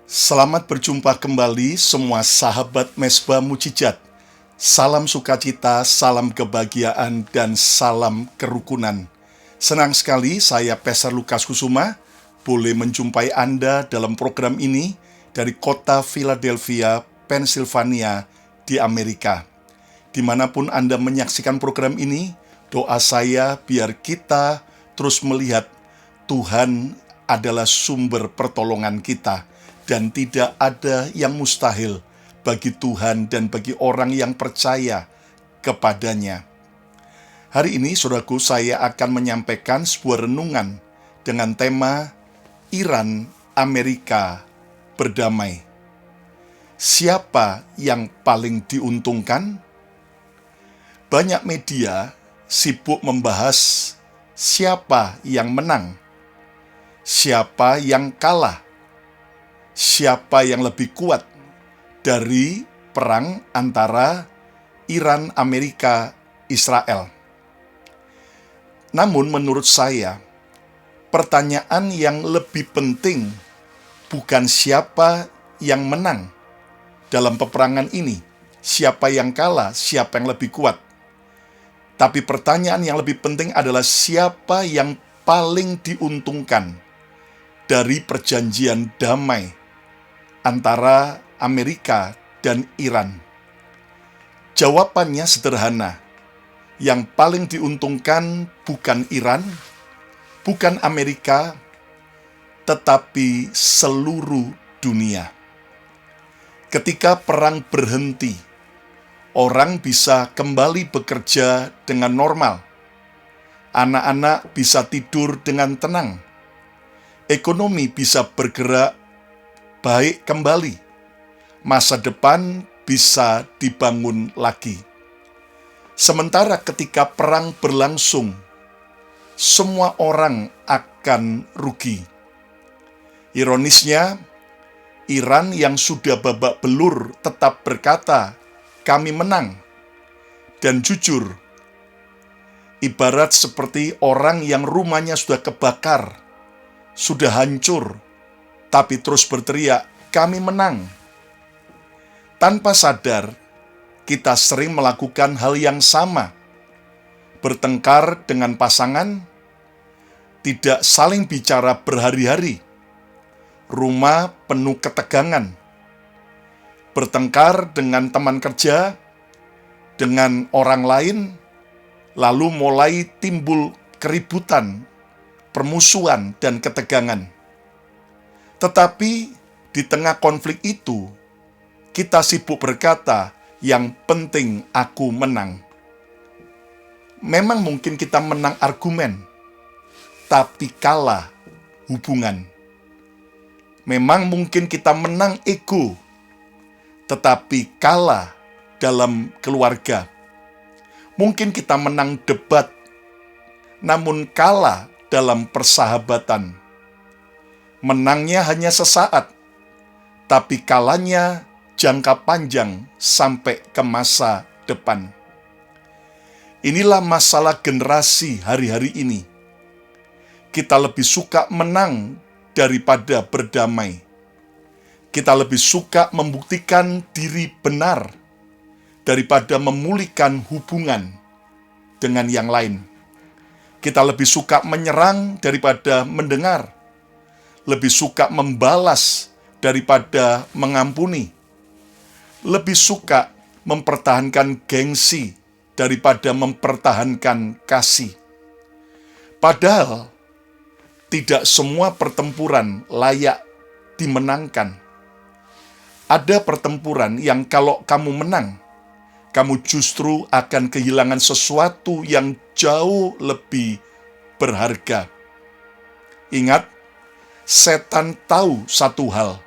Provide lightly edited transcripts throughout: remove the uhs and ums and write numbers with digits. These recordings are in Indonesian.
Selamat berjumpa kembali semua sahabat Mesbah Mujizat. Salam sukacita, salam kebahagiaan, dan salam kerukunan. Senang sekali saya Pastor Lukas Kusuma boleh menjumpai Anda dalam program ini dari kota Philadelphia, Pennsylvania di Amerika. Dimanapun Anda menyaksikan program ini, doa saya biar kita terus melihat Tuhan adalah sumber pertolongan kita, dan tidak ada yang mustahil bagi Tuhan dan bagi orang yang percaya kepadanya. Hari ini, saudaraku, saya akan menyampaikan sebuah renungan dengan tema Iran Amerika berdamai. Siapa yang paling diuntungkan? Banyak media sibuk membahas siapa yang menang, siapa yang kalah, siapa yang lebih kuat dari perang antara Iran, Amerika, Israel. Namun menurut saya, pertanyaan yang lebih penting bukan siapa yang menang dalam peperangan ini, siapa yang kalah, siapa yang lebih kuat. Tapi pertanyaan yang lebih penting adalah siapa yang paling diuntungkan dari perjanjian damai antara Amerika dan Iran. Jawabannya sederhana. Yang paling diuntungkan bukan Iran, bukan Amerika, tetapi seluruh dunia. Ketika perang berhenti, orang bisa kembali bekerja dengan normal. Anak-anak bisa tidur dengan tenang. Ekonomi bisa bergerak baik kembali. Masa depan bisa dibangun lagi. Sementara ketika perang berlangsung, semua orang akan rugi. Ironisnya, Iran yang sudah babak belur tetap berkata, "Kami menang." Dan jujur, ibarat seperti orang yang rumahnya sudah kebakar, sudah hancur, tapi terus berteriak, "Kami menang." Tanpa sadar, kita sering melakukan hal yang sama. Bertengkar dengan pasangan, tidak saling bicara berhari-hari. Rumah penuh ketegangan. Bertengkar dengan teman kerja, dengan orang lain, lalu mulai timbul keributan, permusuhan, dan ketegangan. Tetapi di tengah konflik itu, kita sibuk berkata, "Yang penting aku menang." Memang mungkin kita menang argumen, tapi kalah hubungan. Memang mungkin kita menang ego, tetapi kalah dalam keluarga. Mungkin kita menang debat, namun kalah dalam persahabatan. Menangnya hanya sesaat, tapi kalahnya jangka panjang sampai ke masa depan. Inilah masalah generasi hari-hari ini. Kita lebih suka menang daripada berdamai. Kita lebih suka membuktikan diri benar daripada memulihkan hubungan dengan yang lain. Kita lebih suka menyerang daripada mendengar. Lebih suka membalas daripada mengampuni. Lebih suka mempertahankan gengsi daripada mempertahankan kasih. Padahal, tidak semua pertempuran layak dimenangkan. Ada pertempuran yang kalau kamu menang, kamu justru akan kehilangan sesuatu yang jauh lebih berharga. Ingat, setan tahu satu hal.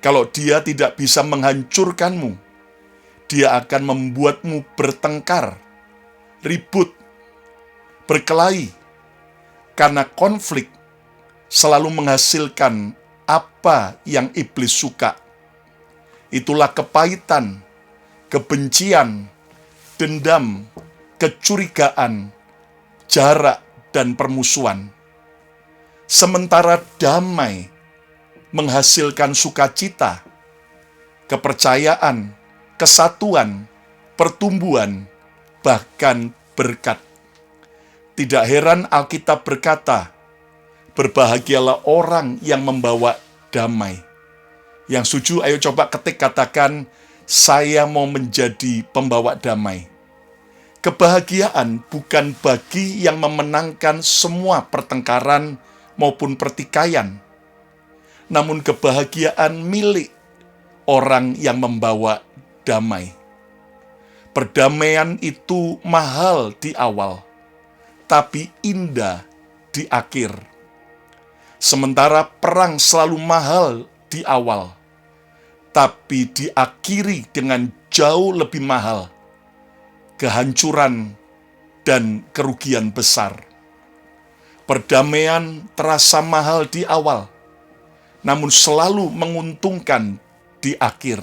Kalau dia tidak bisa menghancurkanmu, dia akan membuatmu bertengkar, ribut, berkelahi, karena konflik selalu menghasilkan apa yang iblis suka. Itulah kepahitan, kebencian, dendam, kecurigaan, jarak, dan permusuhan. Sementara damai menghasilkan sukacita, kepercayaan, kesatuan, pertumbuhan, bahkan berkat. Tidak heran Alkitab berkata, berbahagialah orang yang membawa damai. Yang setuju, ayo coba ketik katakan, saya mau menjadi pembawa damai. Kebahagiaan bukan bagi yang memenangkan semua pertengkaran maupun pertikaian, namun kebahagiaan milik orang yang membawa damai. Perdamaian itu mahal di awal, tapi indah di akhir. Sementara perang selalu mahal di awal, tapi diakhiri dengan jauh lebih mahal, kehancuran dan kerugian besar. Perdamaian terasa mahal di awal, namun selalu menguntungkan di akhir.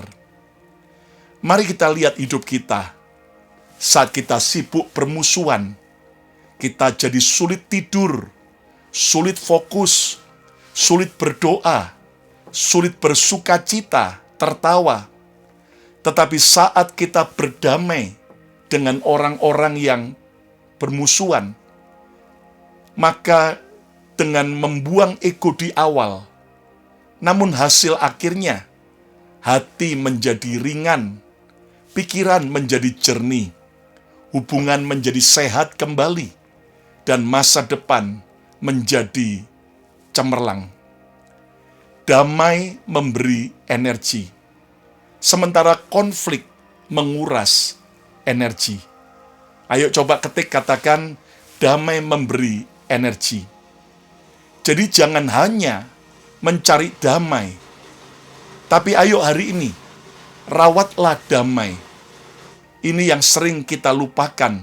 Mari kita lihat hidup kita. Saat kita sibuk bermusuhan, kita jadi sulit tidur, sulit fokus, sulit berdoa, sulit bersukacita, tertawa. Tetapi saat kita berdamai dengan orang-orang yang bermusuhan, maka dengan membuang ego di awal, namun hasil akhirnya hati menjadi ringan, pikiran menjadi jernih, hubungan menjadi sehat kembali, dan masa depan menjadi cemerlang. Damai memberi energi, sementara konflik menguras energi. Ayo coba ketik katakan, damai memberi energi. Jadi jangan hanya mencari damai, tapi ayo hari ini, rawatlah damai. Ini yang sering kita lupakan.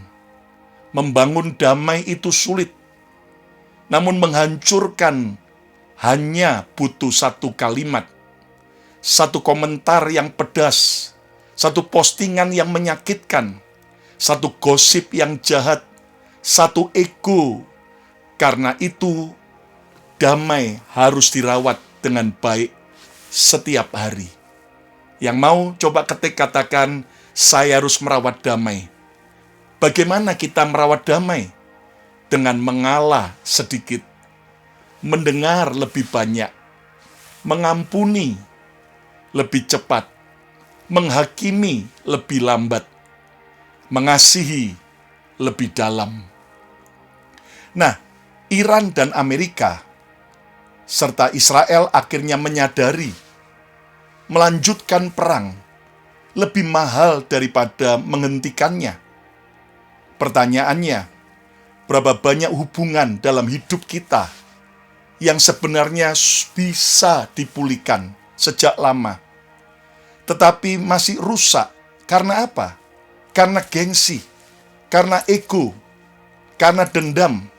Membangun damai itu sulit, namun menghancurkan hanya butuh satu kalimat, satu komentar yang pedas, satu postingan yang menyakitkan, satu gosip yang jahat, satu ego. Karena itu, damai harus dirawat dengan baik setiap hari. Yang mau coba ketik katakan, saya harus merawat damai. Bagaimana kita merawat damai? Dengan mengalah sedikit, mendengar lebih banyak, mengampuni lebih cepat, menghakimi lebih lambat, mengasihi lebih dalam. Nah, Iran dan Amerika serta Israel akhirnya menyadari melanjutkan perang lebih mahal daripada menghentikannya. Pertanyaannya, berapa banyak hubungan dalam hidup kita yang sebenarnya bisa dipulihkan sejak lama, tetapi masih rusak? Karena apa? Karena gengsi, karena ego, karena dendam.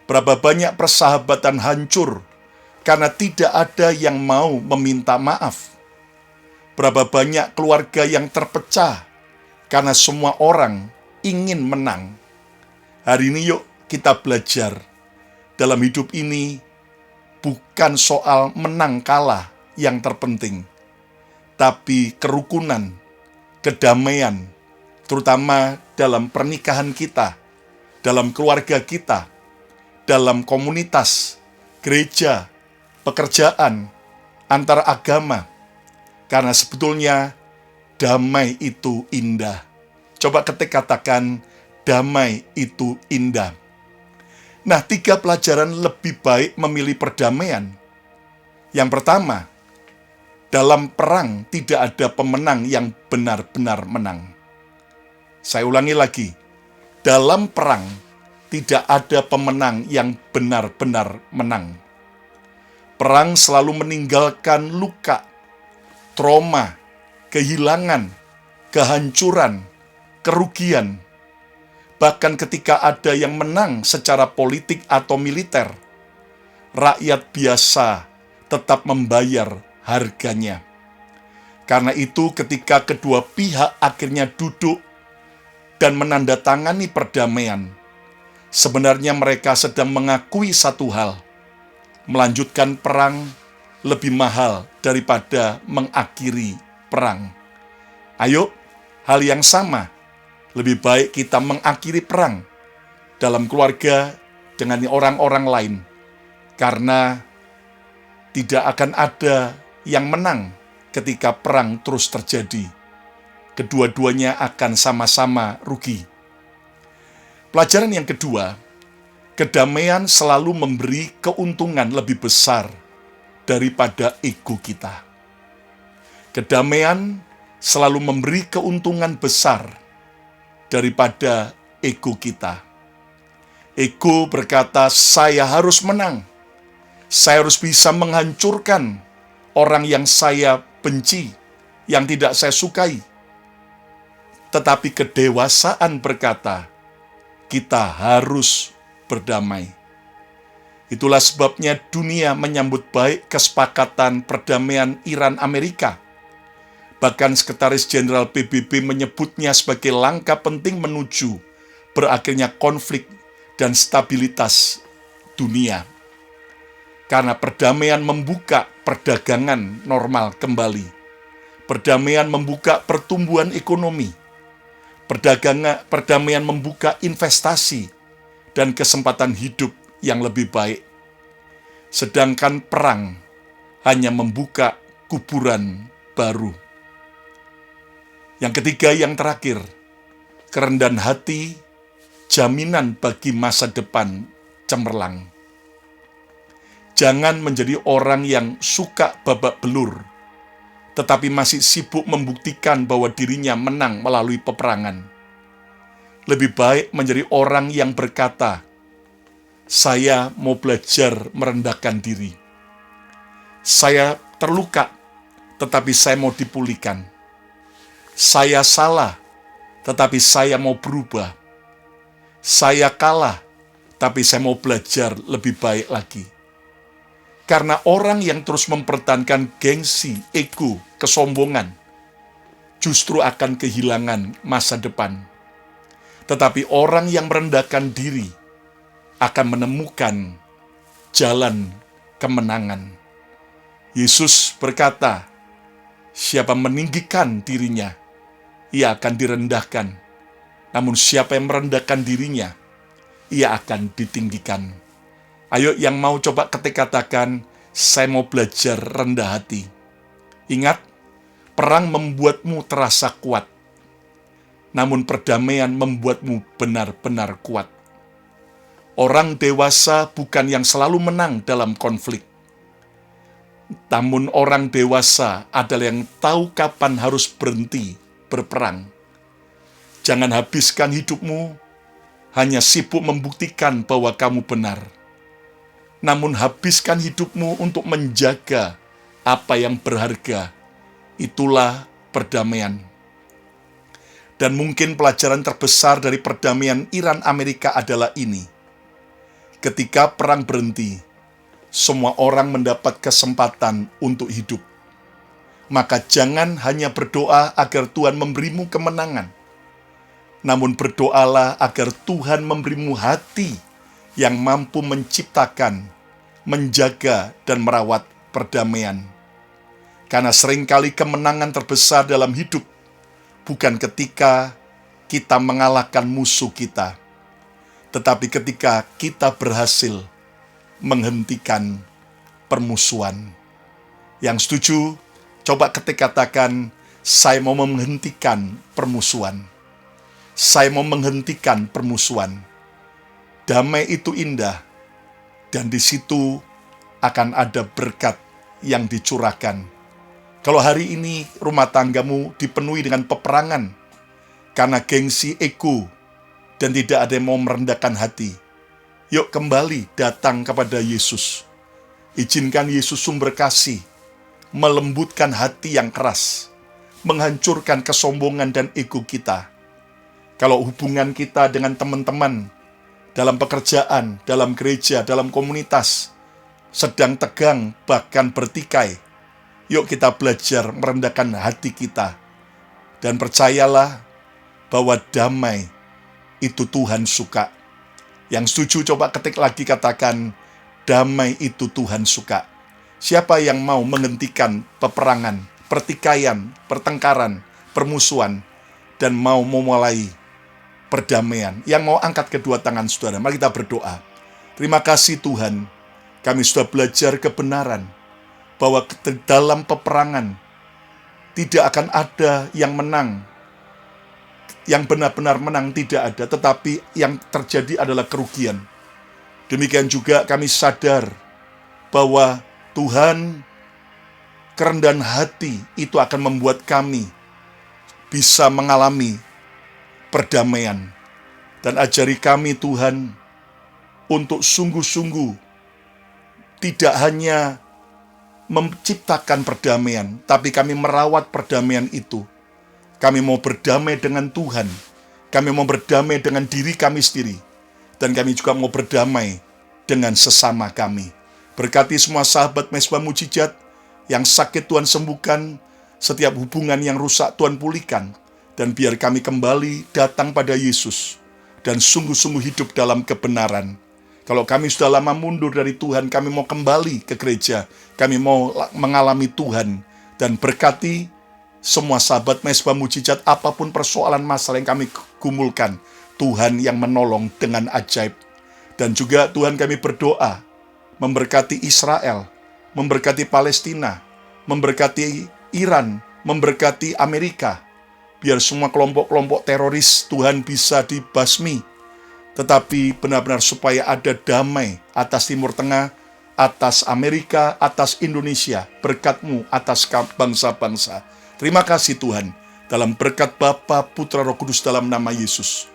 Berapa banyak persahabatan hancur karena tidak ada yang mau meminta maaf. Berapa banyak keluarga yang terpecah karena semua orang ingin menang. Hari ini yuk kita belajar. Dalam hidup ini bukan soal menang kalah yang terpenting, tapi kerukunan, kedamaian, terutama dalam pernikahan kita, dalam keluarga kita, dalam komunitas, gereja, pekerjaan, antar agama. Karena sebetulnya damai itu indah. Coba ketik katakan, damai itu indah. Nah, 3 pelajaran lebih baik memilih perdamaian. Yang pertama, dalam perang tidak ada pemenang yang benar-benar menang. Saya ulangi lagi, dalam perang tidak ada pemenang yang benar-benar menang. Perang selalu meninggalkan luka, trauma, kehilangan, kehancuran, kerugian. Bahkan ketika ada yang menang secara politik atau militer, rakyat biasa tetap membayar harganya. Karena itu ketika kedua pihak akhirnya duduk dan menandatangani perdamaian, sebenarnya mereka sedang mengakui satu hal: melanjutkan perang lebih mahal daripada mengakhiri perang. Ayo, hal yang sama, lebih baik kita mengakhiri perang dalam keluarga dengan orang-orang lain, karena tidak akan ada yang menang ketika perang terus terjadi. Kedua-duanya akan sama-sama rugi. Pelajaran yang kedua, kedamaian selalu memberi keuntungan lebih besar daripada ego kita. Kedamaian selalu memberi keuntungan besar daripada ego kita. Ego berkata, saya harus menang. Saya harus bisa menghancurkan orang yang saya benci, yang tidak saya sukai. Tetapi kedewasaan berkata, kita harus berdamai. Itulah sebabnya dunia menyambut baik kesepakatan perdamaian Iran-Amerika. Bahkan Sekretaris Jenderal PBB menyebutnya sebagai langkah penting menuju berakhirnya konflik dan stabilitas dunia. Karena perdamaian membuka perdagangan normal kembali. Perdamaian membuka pertumbuhan ekonomi. Perdamaian membuka investasi dan kesempatan hidup yang lebih baik. Sedangkan perang hanya membuka kuburan baru. Yang ketiga, yang terakhir, kerendahan hati, jaminan bagi masa depan cemerlang. Jangan menjadi orang yang suka babak belur, tetapi masih sibuk membuktikan bahwa dirinya menang melalui peperangan. Lebih baik menjadi orang yang berkata, saya mau belajar merendahkan diri. Saya terluka, tetapi saya mau dipulihkan. Saya salah, tetapi saya mau berubah. Saya kalah, tapi saya mau belajar lebih baik lagi. Karena orang yang terus mempertahankan gengsi, ego, kesombongan, justru akan kehilangan masa depan. Tetapi orang yang merendahkan diri akan menemukan jalan kemenangan. Yesus berkata, siapa meninggikan dirinya, ia akan direndahkan. Namun siapa yang merendahkan dirinya, ia akan ditinggikan. Ayo yang mau coba ketik katakan, saya mau belajar rendah hati. Ingat, perang membuatmu terasa kuat. Namun perdamaian membuatmu benar-benar kuat. Orang dewasa bukan yang selalu menang dalam konflik. Namun orang dewasa adalah yang tahu kapan harus berhenti berperang. Jangan habiskan hidupmu hanya sibuk membuktikan bahwa kamu benar. Namun habiskan hidupmu untuk menjaga apa yang berharga. Itulah perdamaian. Dan mungkin pelajaran terbesar dari perdamaian Iran-Amerika adalah ini. Ketika perang berhenti, semua orang mendapat kesempatan untuk hidup. Maka jangan hanya berdoa agar Tuhan memberimu kemenangan. Namun berdoalah agar Tuhan memberimu hati yang mampu menciptakan, menjaga, dan merawat perdamaian. Karena seringkali kemenangan terbesar dalam hidup bukan ketika kita mengalahkan musuh kita, tetapi ketika kita berhasil menghentikan permusuhan. Yang setuju, coba ketik katakan, saya mau menghentikan permusuhan. Saya mau menghentikan permusuhan. Damai itu indah, dan di situ akan ada berkat yang dicurahkan. Kalau hari ini rumah tanggamu dipenuhi dengan peperangan karena gengsi ego dan tidak ada yang mau merendahkan hati, yuk kembali datang kepada Yesus. Izinkan Yesus sumber kasih melembutkan hati yang keras, menghancurkan kesombongan dan ego kita. Kalau hubungan kita dengan teman-teman, dalam pekerjaan, dalam gereja, dalam komunitas, sedang tegang, bahkan bertikai, yuk kita belajar merendahkan hati kita. Dan percayalah bahwa damai itu Tuhan suka. Yang setuju coba ketik lagi katakan, damai itu Tuhan suka. Siapa yang mau menghentikan peperangan, pertikaian, pertengkaran, permusuhan, dan mau memulai perdamaian? Yang mau angkat kedua tangan saudara, mari kita berdoa. Terima kasih Tuhan, kami sudah belajar kebenaran, bahwa dalam peperangan tidak akan ada yang menang. Yang benar-benar menang tidak ada, tetapi yang terjadi adalah kerugian. Demikian juga kami sadar bahwa Tuhan, kerendahan hati itu akan membuat kami bisa mengalami perdamaian. Dan ajari kami Tuhan untuk sungguh-sungguh tidak hanya menciptakan perdamaian, tapi kami merawat perdamaian itu. Kami mau berdamai dengan Tuhan, kami mau berdamai dengan diri kami sendiri, dan kami juga mau berdamai dengan sesama kami. Berkati semua sahabat Mesbah Mujizat yang sakit Tuhan sembuhkan, setiap hubungan yang rusak Tuhan pulihkan, dan biar kami kembali datang pada Yesus dan sungguh-sungguh hidup dalam kebenaran. Kalau kami sudah lama mundur dari Tuhan, kami mau kembali ke gereja, kami mau mengalami Tuhan, dan berkati semua sahabat Mesbah Mujizat, apapun persoalan masalah yang kami gumulkan, Tuhan yang menolong dengan ajaib. Dan juga Tuhan kami berdoa, memberkati Israel, memberkati Palestina, memberkati Iran, memberkati Amerika. Biar semua kelompok-kelompok teroris Tuhan bisa dibasmi. Tetapi benar-benar supaya ada damai atas Timur Tengah, atas Amerika, atas Indonesia. Berkat-Mu atas bangsa-bangsa. Terima kasih Tuhan. Dalam berkat Bapa, Putra, Roh Kudus dalam nama Yesus.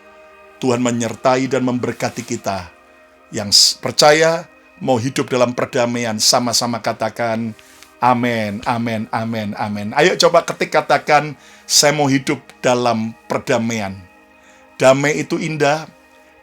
Tuhan menyertai dan memberkati kita. Yang percaya mau hidup dalam perdamaian, sama-sama katakan amin, amin, amin, amin. Ayo coba ketik katakan, saya mau hidup dalam perdamaian. Damai itu indah,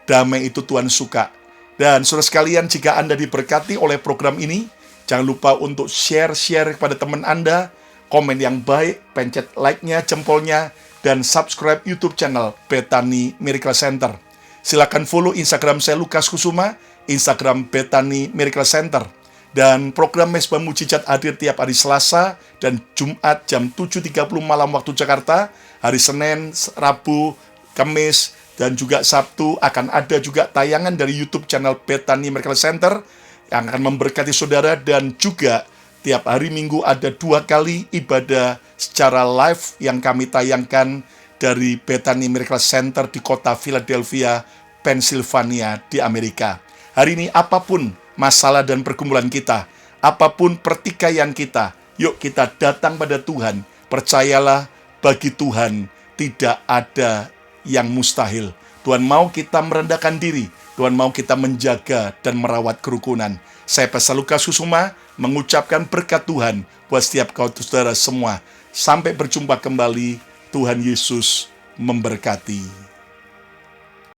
damai itu Tuhan suka. Dan saudara sekalian, jika Anda diberkati oleh program ini, jangan lupa untuk share kepada teman Anda, komen yang baik, pencet like-nya, jempolnya, dan subscribe YouTube channel Bethany Miracle Center. Silakan follow Instagram saya Lukas Kusuma, Instagram Bethany Miracle Center. Dan program Mesbah Mujizat hadir tiap hari Selasa dan Jumat jam 7.30 malam waktu Jakarta. Hari Senin, Rabu, Kamis, dan juga Sabtu akan ada juga tayangan dari YouTube channel Bethany Miracle Center yang akan memberkati saudara. Dan juga tiap hari Minggu ada 2 kali ibadah secara live yang kami tayangkan dari Bethany Miracle Center di kota Philadelphia, Pennsylvania di Amerika. Hari ini apapun masalah dan pergumulan kita, apapun pertikaian kita, yuk kita datang pada Tuhan. Percayalah, bagi Tuhan tidak ada yang mustahil. Tuhan mau kita merendahkan diri, Tuhan mau kita menjaga dan merawat kerukunan. Saya Pastor Lukas Kusuma mengucapkan berkat Tuhan buat setiap saudara semua. Sampai berjumpa kembali. Tuhan Yesus memberkati.